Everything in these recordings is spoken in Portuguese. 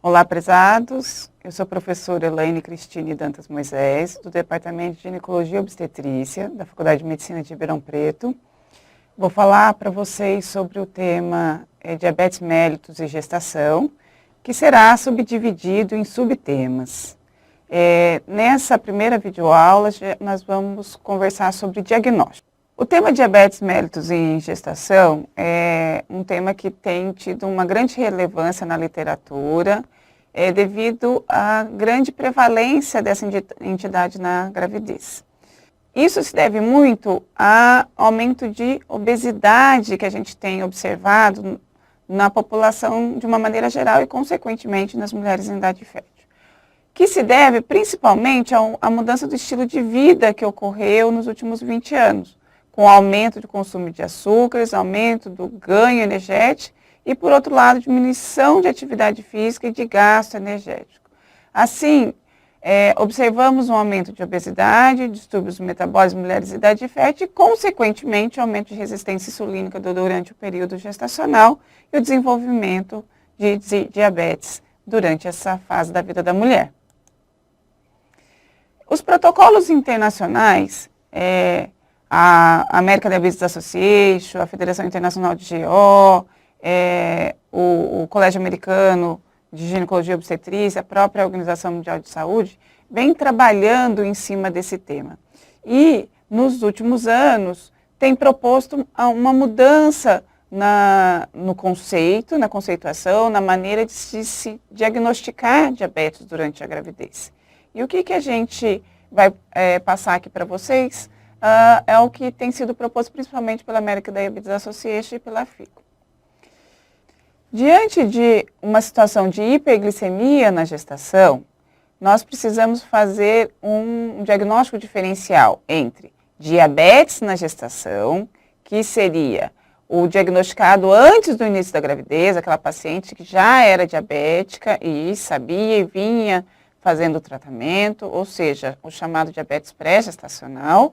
Olá, prezados. Eu sou a professora Elaine Cristine Dantas Moisés, do Departamento de Ginecologia e Obstetrícia, da Faculdade de Medicina de Ribeirão Preto. Vou falar para vocês sobre o tema diabetes mellitus e gestação, que será subdividido em subtemas. Nessa primeira videoaula, nós vamos conversar sobre diagnóstico. O tema diabetes mellitus em gestação é um tema que tem tido uma grande relevância na literatura, devido à grande prevalência dessa entidade na gravidez. Isso se deve muito ao aumento de obesidade que a gente tem observado na população de uma maneira geral e, consequentemente, nas mulheres em idade fértil, que se deve principalmente à mudança do estilo de vida que ocorreu nos últimos 20 anos, com aumento de consumo de açúcares, aumento do ganho energético e, por outro lado, diminuição de atividade física e de gasto energético. Assim, observamos um aumento de obesidade, distúrbios metabólicos em mulheres em idade fértil e, consequentemente, aumento de resistência insulínica durante o período gestacional e o desenvolvimento de diabetes durante essa fase da vida da mulher. Os protocolos internacionais, a American Diabetes Association, a Federação Internacional de GO, o Colégio Americano de Ginecologia e Obstetrícia, a própria Organização Mundial de Saúde, vem trabalhando em cima desse tema. E, nos últimos anos, tem proposto uma mudança no conceito, na conceituação, na maneira de se diagnosticar diabetes durante a gravidez. E o que a gente vai passar aqui para vocês é o que tem sido proposto principalmente pela American Diabetes Association e pela FICO. Diante de uma situação de hiperglicemia na gestação, nós precisamos fazer um diagnóstico diferencial entre diabetes na gestação, que seria o diagnosticado antes do início da gravidez, aquela paciente que já era diabética e sabia e vinha fazendo o tratamento, ou seja, o chamado diabetes pré-gestacional,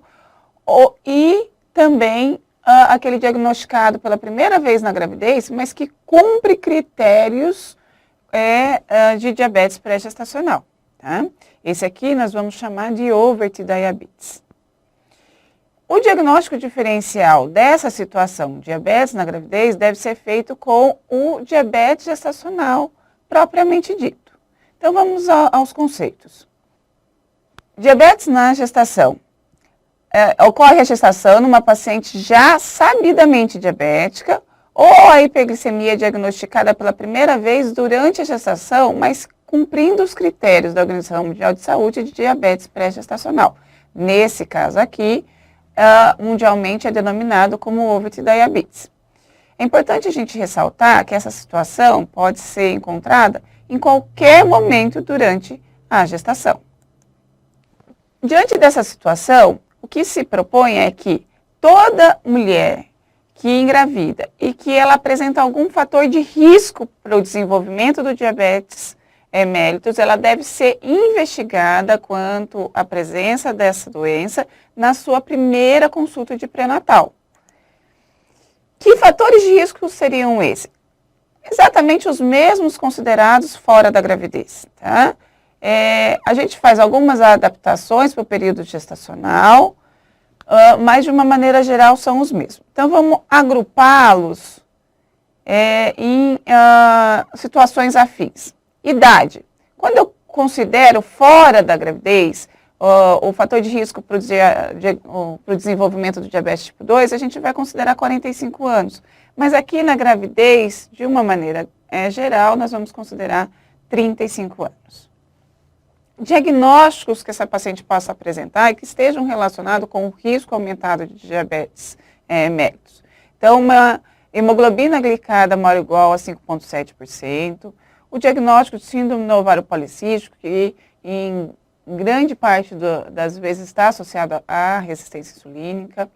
e também aquele diagnosticado pela primeira vez na gravidez, mas que cumpre critérios de diabetes pré-gestacional. Tá? Esse aqui nós vamos chamar de overt diabetes. O diagnóstico diferencial dessa situação, diabetes na gravidez, deve ser feito com o diabetes gestacional propriamente dito. Então vamos aos conceitos. Diabetes na gestação. Ocorre a gestação numa paciente já sabidamente diabética ou a hiperglicemia diagnosticada pela primeira vez durante a gestação, mas cumprindo os critérios da Organização Mundial de Saúde de diabetes pré-gestacional. Nesse caso aqui, mundialmente é denominado como overt diabetes. É importante a gente ressaltar que essa situação pode ser encontrada em qualquer momento durante a gestação. Diante dessa situação, o que se propõe é que toda mulher que engravida e que ela apresenta algum fator de risco para o desenvolvimento do diabetes mellitus, ela deve ser investigada quanto à presença dessa doença na sua primeira consulta de pré-natal. Que fatores de risco seriam esses? Exatamente os mesmos considerados fora da gravidez, tá? A gente faz algumas adaptações para o período gestacional, mas de uma maneira geral são os mesmos. Então vamos agrupá-los em situações afins. Idade. Quando eu considero fora da gravidez o fator de risco para o desenvolvimento do diabetes tipo 2, a gente vai considerar 45 anos. Mas aqui na gravidez, de uma maneira geral, nós vamos considerar 35 anos. Diagnósticos que essa paciente possa apresentar e que estejam relacionados com o risco aumentado de diabetes mellitus. Então, uma hemoglobina glicada maior ou igual a 5,7%, o diagnóstico de síndrome do ovário policístico, que em grande parte das vezes está associado à resistência insulínica,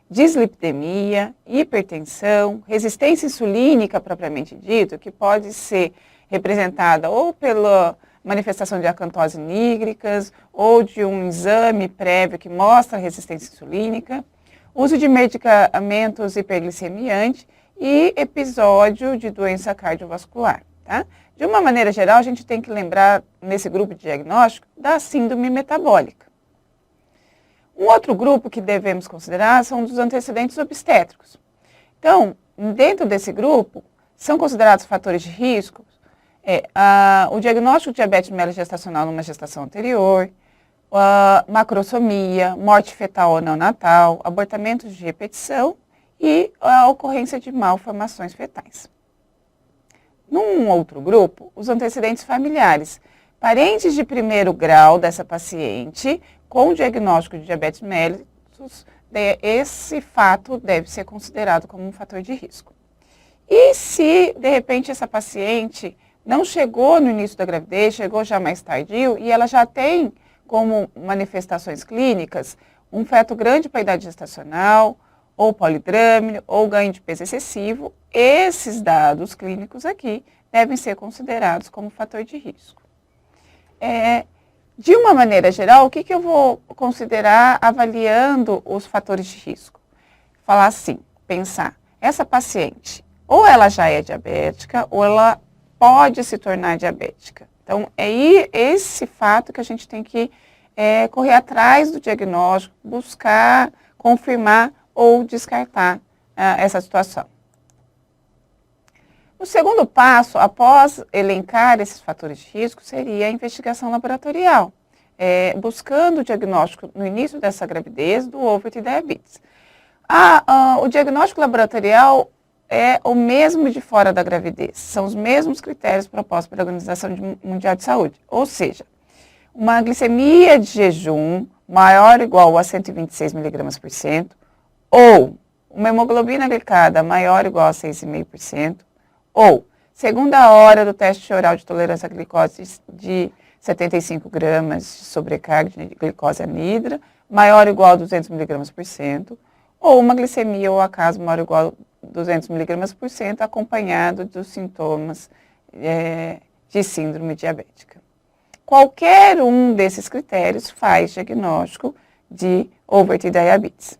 dislipidemia, hipertensão, resistência insulínica propriamente dito, que pode ser representada ou pela manifestação de acantose nígricas ou de um exame prévio que mostra resistência insulínica, uso de medicamentos hiperglicemiantes e episódio de doença cardiovascular. Tá? De uma maneira geral, a gente tem que lembrar, nesse grupo de diagnóstico, da síndrome metabólica. Um outro grupo que devemos considerar são os antecedentes obstétricos. Então, dentro desse grupo, são considerados fatores de risco o diagnóstico de diabetes mellitus gestacional numa gestação anterior, macrosomia, morte fetal ou neonatal, abortamentos de repetição e a ocorrência de malformações fetais. Num outro grupo, os antecedentes familiares, parentes de primeiro grau dessa paciente com diagnóstico de diabetes mellitus, esse fato deve ser considerado como um fator de risco. E se, de repente, essa paciente não chegou no início da gravidez, chegou já mais tardio, e ela já tem como manifestações clínicas um feto grande para a idade gestacional, ou polidrâmino, ou ganho de peso excessivo, esses dados clínicos aqui devem ser considerados como fator de risco. De uma maneira geral, o que eu vou considerar avaliando os fatores de risco? Falar assim, pensar, essa paciente, ou ela já é diabética, ou ela pode se tornar diabética. Então, é esse fato que a gente tem que correr atrás do diagnóstico, buscar, confirmar ou descartar essa situação. O segundo passo, após elencar esses fatores de risco, seria a investigação laboratorial, buscando o diagnóstico no início dessa gravidez do overweight diabetes. O diagnóstico laboratorial é o mesmo de fora da gravidez, são os mesmos critérios propostos pela Organização Mundial de Saúde, ou seja, uma glicemia de jejum maior ou igual a 126 mg/cento, ou uma hemoglobina glicada maior ou igual a 6,5%, ou segunda hora do teste oral de tolerância à glicose de 75 gramas de sobrecarga de glicose anidra, maior ou igual a 200 mg/cento, ou uma glicemia ou acaso maior ou igual a 200 mg/cento, acompanhado dos sintomas de síndrome diabética. Qualquer um desses critérios faz diagnóstico de overweight diabetes.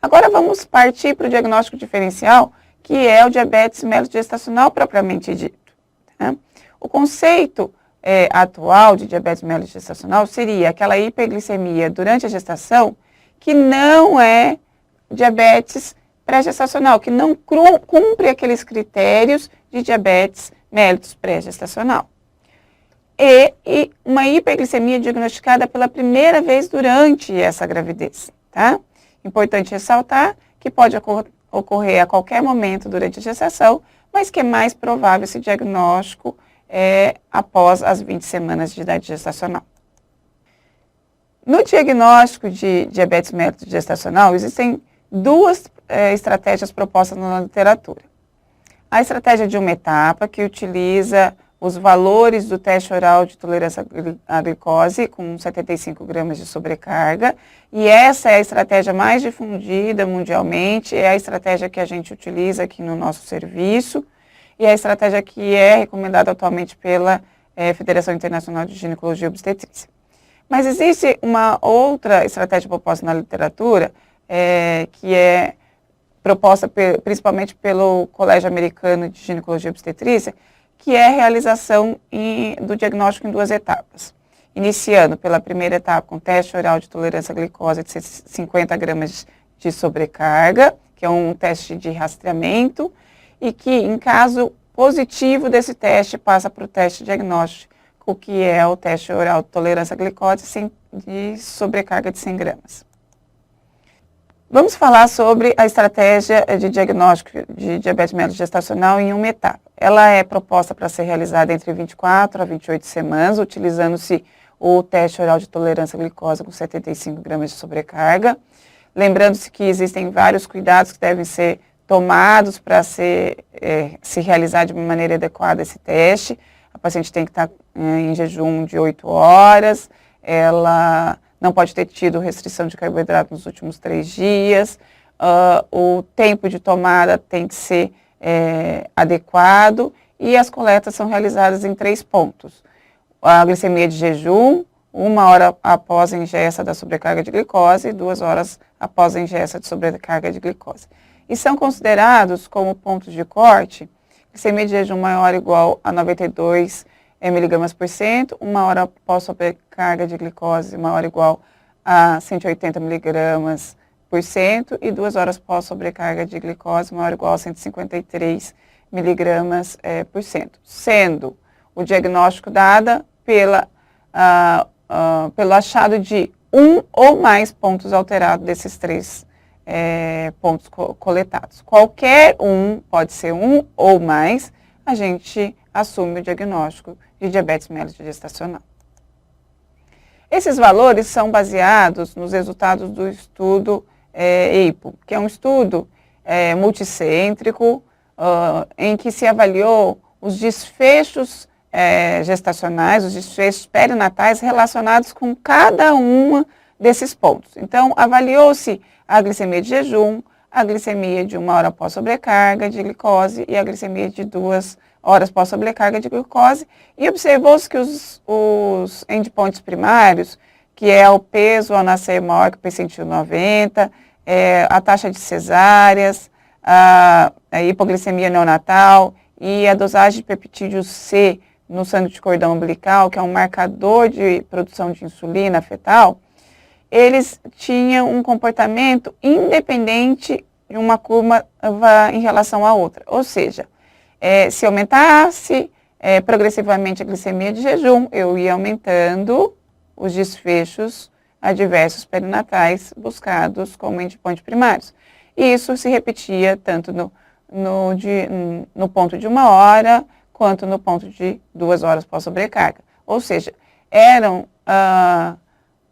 Agora vamos partir para o diagnóstico diferencial, que é o diabetes mellitus gestacional propriamente dito. Tá? O conceito atual de diabetes mellitus gestacional seria aquela hiperglicemia durante a gestação que não é diabetes pré-gestacional, que não cumpre aqueles critérios de diabetes mellitus pré-gestacional. E uma hiperglicemia diagnosticada pela primeira vez durante essa gravidez. Tá? Importante ressaltar que pode ocorrer a qualquer momento durante a gestação, mas que é mais provável esse diagnóstico após as 20 semanas de idade gestacional. No diagnóstico de diabetes mellitus gestacional, existem duas estratégias propostas na literatura. A estratégia de uma etapa, que utiliza os valores do teste oral de tolerância à glicose com 75 gramas de sobrecarga, e essa é a estratégia mais difundida mundialmente, é a estratégia que a gente utiliza aqui no nosso serviço, e é a estratégia que é recomendada atualmente pela Federação Internacional de Ginecologia e Obstetrícia. Mas existe uma outra estratégia proposta na literatura, que é proposta principalmente pelo Colégio Americano de Ginecologia e Obstetrícia, que é a realização do diagnóstico em duas etapas. Iniciando pela primeira etapa com teste oral de tolerância à glicose de 50 gramas de sobrecarga, que é um teste de rastreamento, e que, em caso positivo desse teste, passa para o teste diagnóstico, que é o teste oral de tolerância à glicose de sobrecarga de 100 gramas. Vamos falar sobre a estratégia de diagnóstico de diabetes mellitus gestacional em uma etapa. Ela é proposta para ser realizada entre 24 a 28 semanas, utilizando-se o teste oral de tolerância à glicose com 75 gramas de sobrecarga. Lembrando-se que existem vários cuidados que devem ser tomados para se realizar de uma maneira adequada esse teste. A paciente tem que estar em jejum de 8 horas, ela não pode ter tido restrição de carboidrato nos últimos 3 dias, o tempo de tomada tem que ser adequado e as coletas são realizadas em 3 pontos. A glicemia de jejum, 1 hora após a ingesta da sobrecarga de glicose e 2 horas após a ingesta de sobrecarga de glicose. E são considerados como pontos de corte glicemia de jejum maior ou igual a 92 miligramas por cento, 1 hora após sobrecarga de glicose maior ou igual a 180 miligramas por cento e 2 horas após sobrecarga de glicose maior ou igual a 153 miligramas por cento, sendo o diagnóstico dado pelo achado de um ou mais pontos alterados desses três pontos coletados. Qualquer um, pode ser um ou mais, a gente assume o diagnóstico de diabetes mellitus gestacional. Esses valores são baseados nos resultados do estudo EIPO, que é um estudo multicêntrico, em que se avaliou os desfechos gestacionais, os desfechos perinatais relacionados com cada uma desses pontos. Então, avaliou-se a glicemia de jejum, a glicemia de 1 hora após sobrecarga de glicose e a glicemia de 2 horas após sobrecarga de glicose e observou-se que os endpoints primários, que é o peso ao nascer maior que percentil 90, a taxa de cesáreas, a hipoglicemia neonatal e a dosagem de peptídeo C no sangue de cordão umbilical, que é um marcador de produção de insulina fetal, eles tinham um comportamento independente de uma curva em relação à outra. Ou seja, se aumentasse progressivamente a glicemia de jejum, eu ia aumentando os desfechos adversos perinatais buscados como endpoint primários. E isso se repetia tanto no ponto de 1 hora, quanto no ponto de 2 horas pós-sobrecarga. Ou seja, eram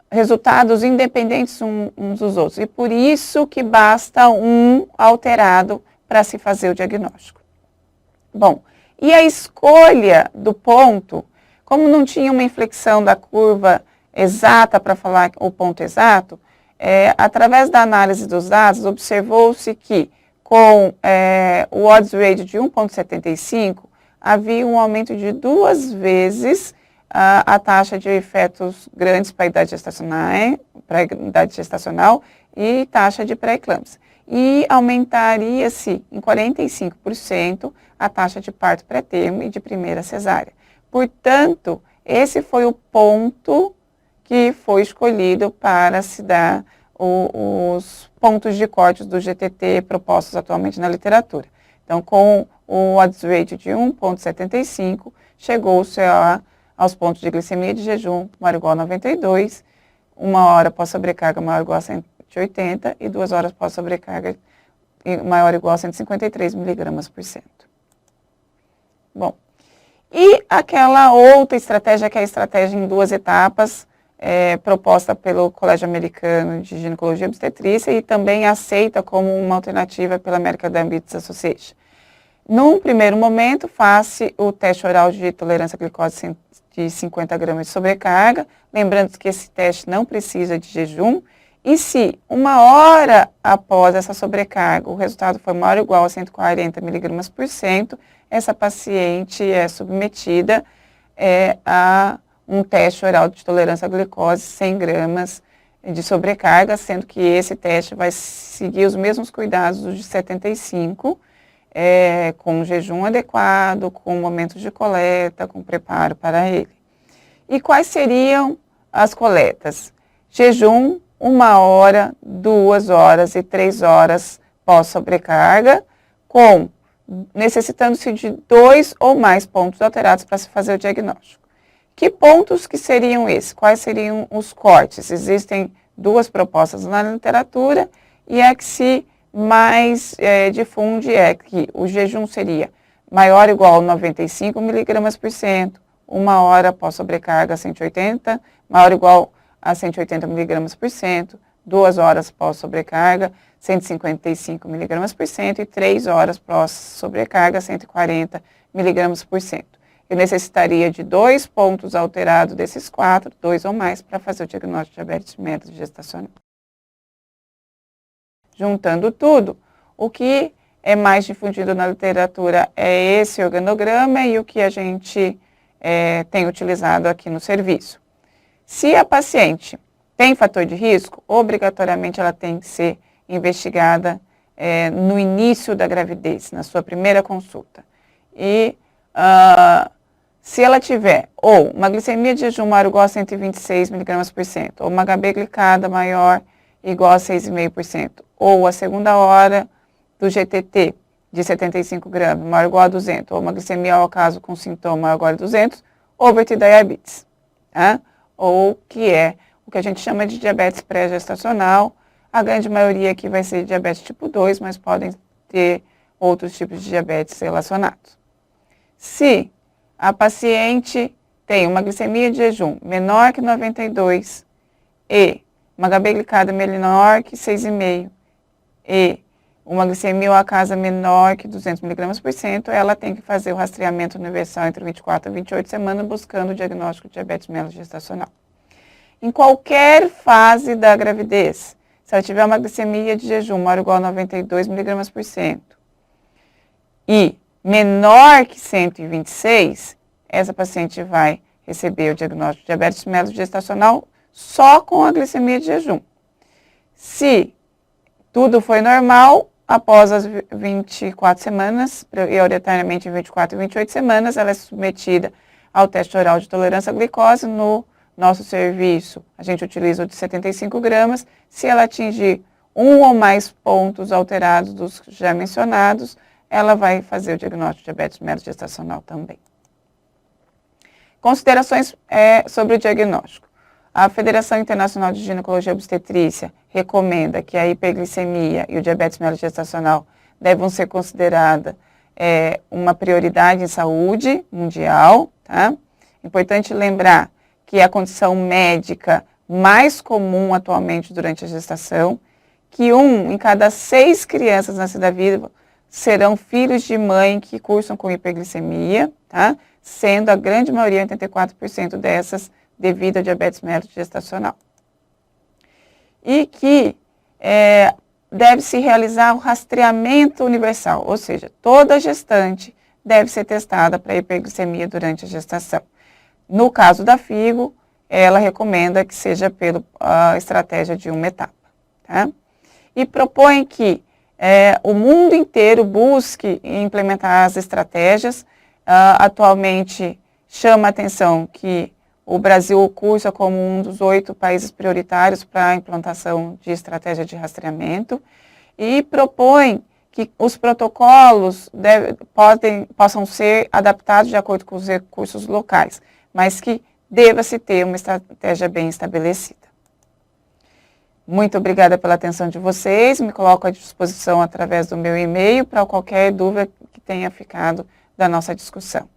resultados independentes uns dos outros. E por isso que basta um alterado para se fazer o diagnóstico. Bom, e a escolha do ponto, como não tinha uma inflexão da curva exata para falar o ponto exato, através da análise dos dados, observou-se que com o odds ratio de 1,75, havia um aumento de 2 vezes a taxa de fetos grandes para a idade gestacional e taxa de pré-eclâmpsia. E aumentaria-se em 45% a taxa de parto pré-termo e de primeira cesárea. Portanto, esse foi o ponto que foi escolhido para se dar os pontos de corte do GTT propostos atualmente na literatura. Então, com o odds ratio de 1,75, chegou-se aos pontos de glicemia de jejum maior ou igual a 92, 1 hora após sobrecarga maior ou igual a 180 e 2 horas após sobrecarga maior ou igual a 153 miligramas por cento. Bom, e aquela outra estratégia, que é a estratégia em 2 etapas, proposta pelo Colégio Americano de Ginecologia e Obstetrícia e também aceita como uma alternativa pela American Diabetes Association. Num primeiro momento, faz-se o teste oral de tolerância à glicose de 50 gramas de sobrecarga, lembrando que esse teste não precisa de jejum, e se 1 hora após essa sobrecarga o resultado for maior ou igual a 140 miligramas por cento, essa paciente é submetida a um teste oral de tolerância à glicose 100 gramas de sobrecarga, sendo que esse teste vai seguir os mesmos cuidados dos de 75, com jejum adequado, com momentos de coleta, com preparo para ele. E quais seriam as coletas? Jejum, 1 hora, 2 horas e 3 horas pós-sobrecarga, necessitando-se de 2 ou mais pontos alterados para se fazer o diagnóstico. Que pontos que seriam esses? Quais seriam os cortes? Existem 2 propostas na literatura e a que se mais difunde é que o jejum seria maior ou igual a 95 miligramas por cento, 1 hora após sobrecarga 180, maior ou igual a 180 miligramas por cento, 2 horas pós sobrecarga 155 miligramas por cento e 3 horas pós sobrecarga 140 miligramas por cento. Eu necessitaria de 2 pontos alterados desses 4, 2 ou mais, para fazer o diagnóstico de diabetes mellitus gestacional. Juntando tudo, o que é mais difundido na literatura é esse organograma e o que a gente tem utilizado aqui no serviço. Se a paciente tem fator de risco, obrigatoriamente ela tem que ser investigada no início da gravidez, na sua primeira consulta. e se ela tiver ou uma glicemia de jejum maior ou igual a 126 mg/cento, ou uma HB glicada maior igual a 6,5%, ou a segunda hora do GTT de 75 gramas maior ou igual a 200, ou uma glicemia ao acaso com sintoma maior ou igual a 200, diabetes, tá? Ou que é o que a gente chama de diabetes pré-gestacional. A grande maioria aqui vai ser diabetes tipo 2, mas podem ter outros tipos de diabetes relacionados. Se a paciente tem uma glicemia de jejum menor que 92 e uma HB glicada menor que 6,5 e uma glicemia ou a casa menor que 200 mg/cento, ela tem que fazer o rastreamento universal entre 24 a 28 semanas, buscando o diagnóstico de diabetes mellitus gestacional. Em qualquer fase da gravidez, se ela tiver uma glicemia de jejum maior ou igual a 92 mg/cento e menor que 126, essa paciente vai receber o diagnóstico de diabetes mellitus gestacional só com a glicemia de jejum. Se tudo foi normal, após as 24 semanas, prioritariamente em 24 e 28 semanas, ela é submetida ao teste oral de tolerância à glicose. No nosso serviço, a gente utiliza o de 75 gramas. Se ela atingir um ou mais pontos alterados dos já mencionados, ela vai fazer o diagnóstico de diabetes mellitus gestacional também. Considerações sobre o diagnóstico. A Federação Internacional de Ginecologia e Obstetrícia recomenda que a hiperglicemia e o diabetes mellitus gestacional devem ser consideradas uma prioridade em saúde mundial, tá? Importante lembrar que é a condição médica mais comum atualmente durante a gestação, que 1 em cada 6 crianças nascidas vivas serão filhos de mãe que cursam com hiperglicemia, tá? Sendo a grande maioria, 84% dessas, devido a diabetes mellitus gestacional. E que deve-se realizar o rastreamento universal, ou seja, toda gestante deve ser testada para hiperglicemia durante a gestação. No caso da FIGO, ela recomenda que seja pela estratégia de uma etapa, tá? E propõe que o mundo inteiro busque implementar as estratégias. Atualmente, chama a atenção que o Brasil cursa como um dos 8 países prioritários para a implantação de estratégia de rastreamento e propõe que os protocolos possam ser adaptados de acordo com os recursos locais, mas que deva-se ter uma estratégia bem estabelecida. Muito obrigada pela atenção de vocês, me coloco à disposição através do meu e-mail para qualquer dúvida que tenha ficado da nossa discussão.